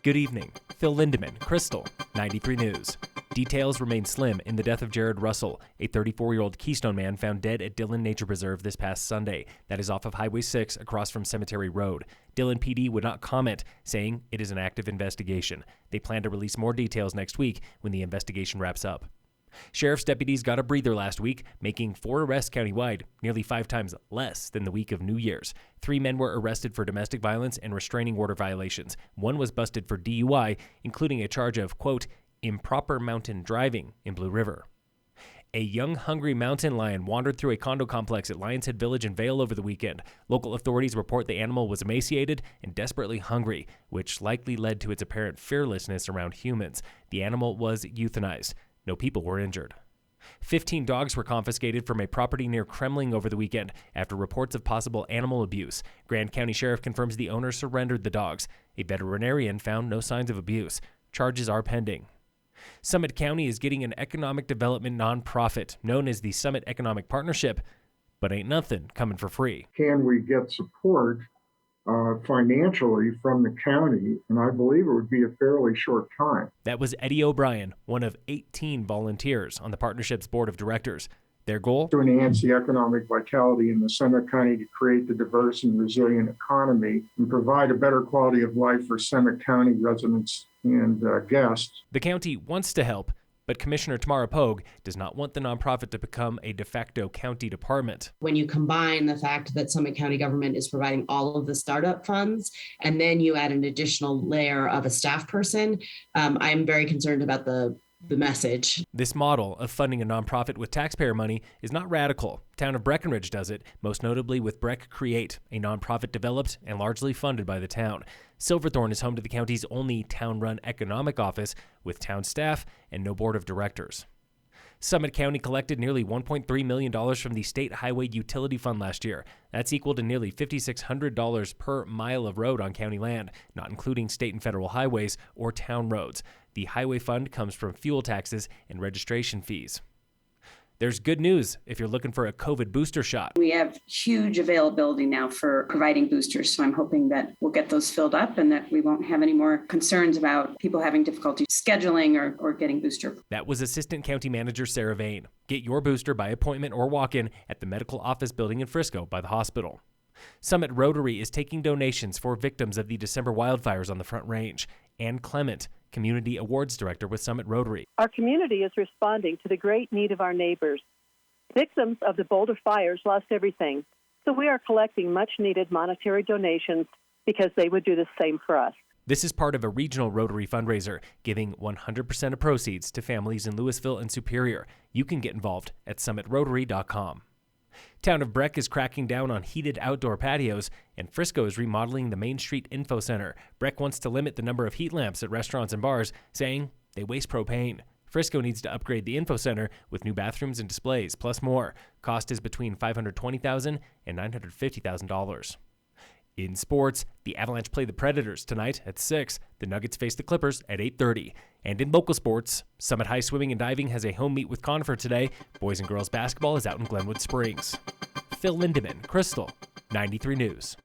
Good evening. Phil Lindeman, Krystal, 93 News. Details remain slim in the death of Jared Russell, a 34-year-old Keystone man found dead at Dillon Nature Preserve this past Sunday. That is off of Highway 6 across from Cemetery Road. Dillon PD would not comment, saying it is an active investigation. They plan to release more details next week when the investigation wraps up. Sheriff's deputies got a breather last week, making 4 arrests countywide, nearly 5 times less than the week of New Year's. 3 men were arrested for domestic violence and restraining order violations. 1 was busted for DUI, including a charge of, quote, improper mountain driving in Blue River. A young, hungry mountain lion wandered through a condo complex at Lions Head Village in Vail over the weekend. Local authorities report the animal was emaciated and desperately hungry, which likely led to its apparent fearlessness around humans. The animal was euthanized. No people were injured. 15 dogs were confiscated from a property near Kremmling over the weekend after reports of possible animal abuse. Grand County Sheriff confirms the owner surrendered the dogs. A veterinarian found no signs of abuse. Charges are pending. Summit County is getting an economic development nonprofit known as the Summit Economic Partnership, but ain't nothing coming for free. Can we get support financially from the county? And I believe it would be a fairly short time. That was Eddie O'Brien, one of 18 volunteers on the partnership's board of directors. Their goal? To enhance the economic vitality in the Summit County, to create the diverse and resilient economy and provide a better quality of life for Summit County residents and guests. The county wants to help, but Commissioner Tamara Pogue does not want the nonprofit to become a de facto county department. When you combine the fact that Summit County government is providing all of the startup funds, and then you add an additional layer of a staff person, I'm very concerned about the message. This model of funding a nonprofit with taxpayer money is not radical. Town of Breckenridge does it, most notably with Breck Create, a nonprofit developed and largely funded by the town. Silverthorne is home to the county's only town-run economic office with town staff and no board of directors. Summit County collected nearly $1.3 million from the State Highway Utility Fund last year. That's equal to nearly $5,600 per mile of road on county land, not including state and federal highways or town roads. The highway fund comes from fuel taxes and registration fees. There's good news if you're looking for a COVID booster shot. We have huge availability now for providing boosters, so I'm hoping that we'll get those filled up and that we won't have any more concerns about people having difficulty scheduling or getting booster. That was Assistant County Manager Sarah Vain. Get your booster by appointment or walk-in at the medical office building in Frisco by the hospital. Summit Rotary is taking donations for victims of the December wildfires on the Front Range. Ann Clement, Community Awards Director with Summit Rotary. Our community is responding to the great need of our neighbors. Victims of the Boulder fires lost everything, so we are collecting much-needed monetary donations because they would do the same for us. This is part of a regional Rotary fundraiser, giving 100% of proceeds to families in Louisville and Superior. You can get involved at summitrotary.com. Town of Breck is cracking down on heated outdoor patios, and Frisco is remodeling the Main Street Info Center. Breck wants to limit the number of heat lamps at restaurants and bars, saying they waste propane. Frisco needs to upgrade the Info Center with new bathrooms and displays, plus more. Cost is between $520,000 and $950,000. In sports, the Avalanche play the Predators tonight at 6. The Nuggets face the Clippers at 8:30. And in local sports, Summit High Swimming and Diving has a home meet with Conifer today. Boys and girls basketball is out in Glenwood Springs. Phil Lindeman, Krystal, 93 News.